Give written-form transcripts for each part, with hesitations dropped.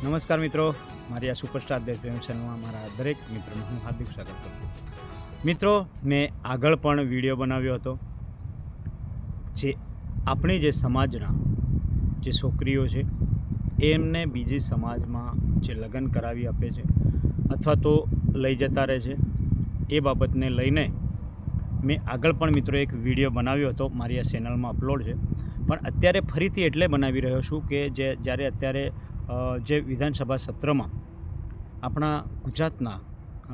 નમસ્કાર મિત્રો, મારી આ સુપરસ્ટાર દેશ પ્રેમ ચેનલમાં મારા દરેક મિત્રોનું હું હાર્દિક સ્વાગત કરું છું. મિત્રો, મેં આગળ પણ વિડીયો બનાવ્યો હતો જે આપણી જે સમાજના જે છોકરીઓ છે એમને બીજી સમાજમાં જે લગ્ન કરાવી આપે છે અથવા તો લઈ જતા રહે છે, એ બાબતને લઈને મેં આગળ પણ મિત્રો એક વિડીયો બનાવ્યો હતો, મારી આ ચેનલમાં અપલોડ છે. પણ અત્યારે ફરીથી એટલે બનાવી રહ્યો છું કે જ્યારે અત્યારે જે વિધાનસભા સત્રમાં આપણા ગુજરાતના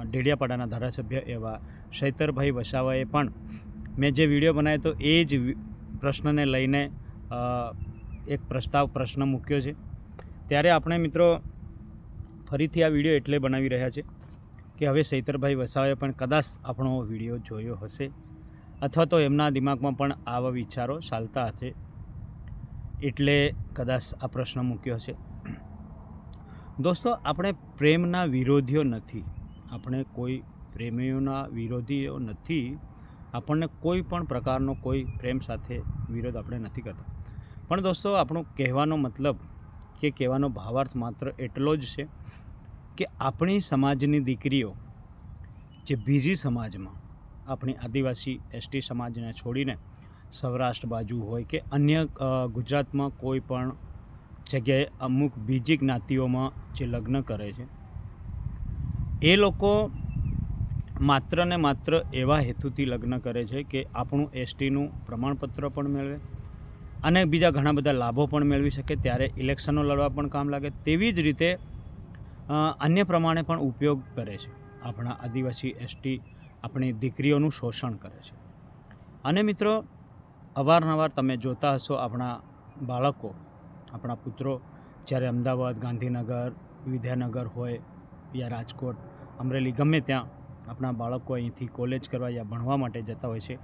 ડેડિયાપાડાના ધારાસભ્ય એવા ચૈતરભાઈ વસાવાએ પણ મેં જે વિડીયો બનાવ્યો હતો એ જ પ્રશ્નને લઈને એક પ્રશ્ન મૂક્યો છે. ત્યારે આપણે મિત્રો ફરીથી આ વિડીયો એટલે બનાવી રહ્યા છે કે હવે ચૈતરભાઈ વસાવાએ પણ કદાચ આપણો વિડીયો જોયો હશે અથવા તો એમના દિમાગમાં પણ આવા વિચારો ચાલતા હશે, એટલે કદાચ આ પ્રશ્ન મૂક્યો હશે. દોસ્તો, આપણે પ્રેમના વિરોધીઓ નથી, આપણે કોઈ પ્રેમીઓના વિરોધીઓ નથી, આપણને કોઈ પણ પ્રકારનો કોઈ પ્રેમ સાથે વિરોધ આપણે નથી કરતા. પણ દોસ્તો, આપણો કહેવાનો મતલબ કે કહેવાનો ભાવાર્થ માત્ર એટલો જ છે કે આપણી સમાજની દીકરીઓ જે બીજી સમાજમાં આપણી આદિવાસી એસટી સમાજને છોડીને સૌરાષ્ટ્ર બાજુ હોય કે અન્ય ગુજરાતમાં કોઈ પણ જગ્યાએ અમુક બીજી જ્ઞાતિઓમાં જે લગ્ન કરે છે, એ લોકો માત્ર ને માત્ર એવા હેતુથી લગ્ન કરે છે કે આપણું એસટીનું પ્રમાણપત્ર પણ મેળવે અને બીજા ઘણા બધા લાભો પણ મેળવી શકે, ત્યારે ઇલેક્શનો લડવા પણ કામ લાગે. તેવી જ રીતે અન્ય પ્રમાણે પણ ઉપયોગ કરે છે. આપણા આદિવાસી એસટી આપણી દીકરીઓનું શોષણ કરે છે. અને મિત્રો, અવારનવાર તમે જોતા હશો, આપણા બાળકો, આપણા પુત્રો જ્યારે અમદાવાદ, ગાંધીનગર, વિદ્યાનગર હોય યા રાજકોટ, અમરેલી, ગમે ત્યાં આપણા બાળકો અહીંથી કોલેજ કરવા યા ભણવા માટે જતા હોય છે,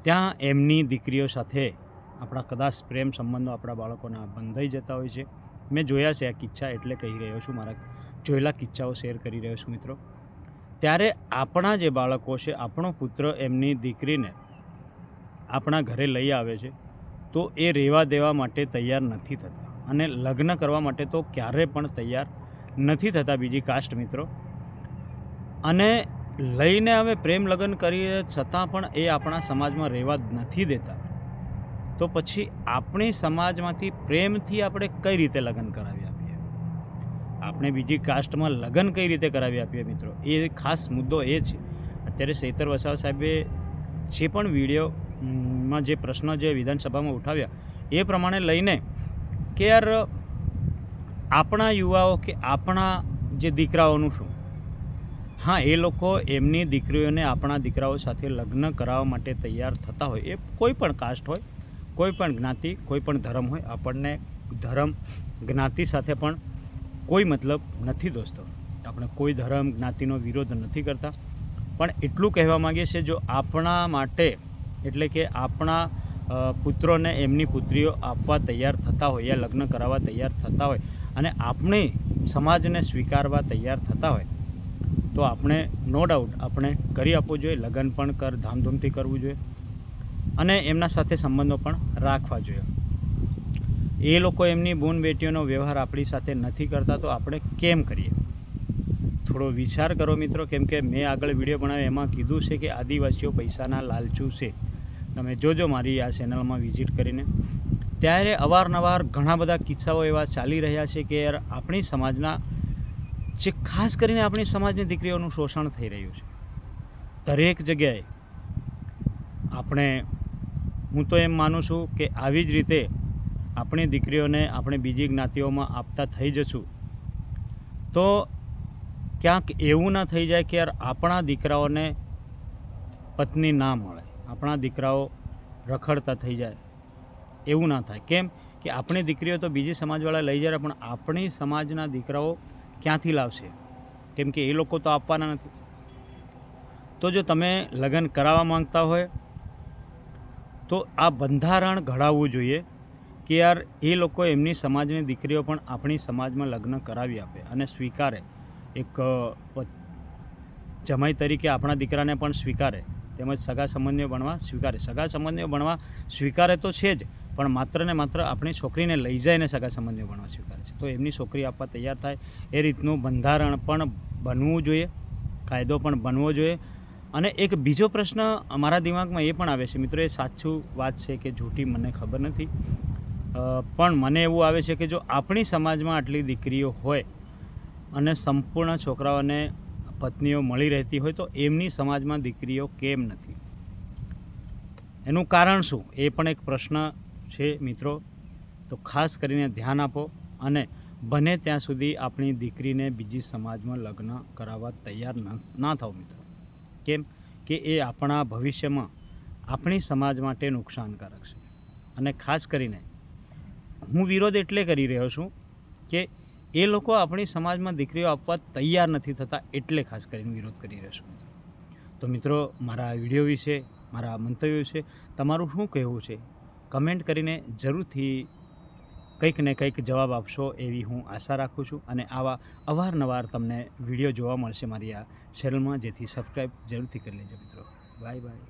ત્યાં એમની દીકરીઓ સાથે આપણા કદાચ પ્રેમ સંબંધો આપણા બાળકોના બંધાઈ જતા હોય છે. મેં જોયા છે આ કિસ્સા, એટલે કહી રહ્યો છું, મારા જોયેલા કિસ્સાઓ શેર કરી રહ્યો છું મિત્રો. ત્યારે આપણા જે બાળકો છે, આપણો પુત્ર એમની દીકરીને આપણા ઘરે લઈ આવે છે તો એ રહેવા દેવા માટે તૈયાર નથી થતા અને લગ્ન કરવા માટે તો ક્યારે પણ તૈયાર નથી થતા બીજી કાસ્ટ મિત્રો. અને લઈને હવે પ્રેમ લગ્ન કરીએ છતાં પણ એ આપણા સમાજમાં રહેવા નથી દેતા, તો પછી આપણી સમાજમાંથી પ્રેમથી આપણે કઈ રીતે લગ્ન કરાવી આપીએ? આપણે બીજી કાસ્ટમાં લગ્ન કઈ રીતે કરાવી આપીએ મિત્રો? એ ખાસ મુદ્દો એ છે. અત્યારે ચૈતર વસાવા સાહેબે જે પણ વિડીયોમાં જે પ્રશ્ન જે વિધાનસભામાં ઉઠાવ્યા એ પ્રમાણે લઈને કે યાર આપણા યુવાઓ કે આપણા જે દીકરાઓનું શું? હા, એ લોકો એમની દીકરીઓને આપણા દીકરાઓ સાથે લગ્ન કરાવવા માટે તૈયાર થતા હોય, એ કોઈ પણ કાસ્ટ હોય, કોઈ પણ જ્ઞાતિ, કોઈ પણ ધર્મ હોય. આપણને ધર્મ જ્ઞાતિ સાથે પણ કોઈ મતલબ નથી દોસ્તો. આપણે કોઈ ધર્મ જ્ઞાતિનો વિરોધ નથી કરતા, પણ એટલું કહેવા માગીએ છીએ, જો આપણા માટે એટલે કે આપણા પુત્રોને એમની પુત્રીઓ આપવા તૈયાર થતા હોય યા લગ્ન કરાવવા તૈયાર થતા હોય અને આપણી સમાજને સ્વીકારવા તૈયાર થતા હોય તો આપણે નો ડાઉટ આપણે કરી આપવું જોઈએ. લગ્ન પણ ધામધૂમથી કરવું જોઈએ અને એમના સાથે સંબંધો પણ રાખવા જોઈએ. એ લોકો એમની બૂન બેટીઓનો વ્યવહાર આપણી સાથે નથી કરતા તો આપણે કેમ કરીએ? થોડો વિચાર કરો મિત્રો, કેમ કે મેં આગળ વિડીયો બનાવ્યો એમાં કીધું છે કે આદિવાસીઓ પૈસાના લાલચુ છે. તમે જોજો મારી આ ચેનલમાં વિઝિટ કરીને. ત્યારે અવારનવાર ઘણા બધા કિસ્સાઓ એવા ચાલી રહ્યા છે કે યાર આપણી સમાજના જે ખાસ કરીને આપણી સમાજની દીકરીઓનું શોષણ થઈ રહ્યું છે દરેક જગ્યાએ. હું તો એમ માનું છું કે આવી જ રીતે આપણી દીકરીઓને આપણે બીજી જ્ઞાતિઓમાં આપતા થઈ જશું તો ક્યાંક એવું ના થઈ જાય કે યાર આપણા દીકરાઓને પત્ની ના મળે, આપણા દીકરાઓ રખડતા થઈ જાય, એવું ના થાય. કેમ કે આપણી દીકરીઓ તો બીજી સમાજવાળા લઈ જાય, પણ આપણી સમાજના દીકરાઓ ક્યાંથી લાવશે? કેમ કે એ લોકો તો આપવાના નથી. તો જો તમે લગ્ન કરાવવા માંગતા હોય તો આ બંધારણ ઘડાવવું જોઈએ કે યાર એ લોકો એમની સમાજની દીકરીઓ પણ આપણી સમાજમાં લગ્ન કરાવી આપે અને સ્વીકારે, એક જમાઈ તરીકે આપણા દીકરાને પણ સ્વીકારે, તેમજ સગા સંબંધીઓ બનવા સ્વીકારે. સગા સંબંધીઓ બનવા સ્વીકારે તો છે જ, પણ માત્ર ને માત્ર આપણી છોકરીને લઈ જઈને સગા સંબંધીઓ ભણવા સ્વીકારે છે. તો એમની છોકરી આપવા તૈયાર થાય એ રીતનું બંધારણ પણ બનવું જોઈએ, કાયદો પણ બનવો જોઈએ. અને એક બીજો પ્રશ્ન અમારા દિમાગમાં એ પણ આવે છે મિત્રો, એ સાચું વાત છે કે જૂઠી મને ખબર નથી, પણ મને એવું આવે છે કે જો આપણી સમાજમાં આટલી દીકરીઓ હોય અને સંપૂર્ણ છોકરાઓને પત્નીઓ મળી રહેતી હોય તો એમની સમાજમાં દીકરીઓ કેમ નથી? એનું કારણ શું? એ પણ એક પ્રશ્ન છે મિત્રો. તો ખાસ કરીને ધ્યાન આપો અને બને ત્યાં સુધી આપણી દીકરીને બીજી સમાજમાં લગ્ન કરાવવા તૈયાર ના થાઓ મિત્રો. કેમ કે એ આપણા ભવિષ્યમાં આપણી સમાજ માટે નુકસાનકારક છે. અને ખાસ કરીને હું વિરોધ એટલે કરી રહ્યો છું કે એ લોકો આપણી સમાજમાં દીકરીઓ આપવા તૈયાર નથી થતા, એટલે ખાસ કરીને વિરોધ કરી રહ્યો છું. તો મિત્રો, મારા આ વિડીયો વિશે, મારા મંતવ્યો વિશે તમારું શું કહેવું છે? કમેન્ટ કરીને જરૂરથી કંઈક ને કંઈક જવાબ આપશો એવી હું આશા રાખું છું. અને આવા અવારનવાર તમને વિડીયો જોવા મળશે મારી આ ચેનલમાં, જેથી સબસ્ક્રાઈબ જરૂરથી કરી લેજો મિત્રો. Bye bye.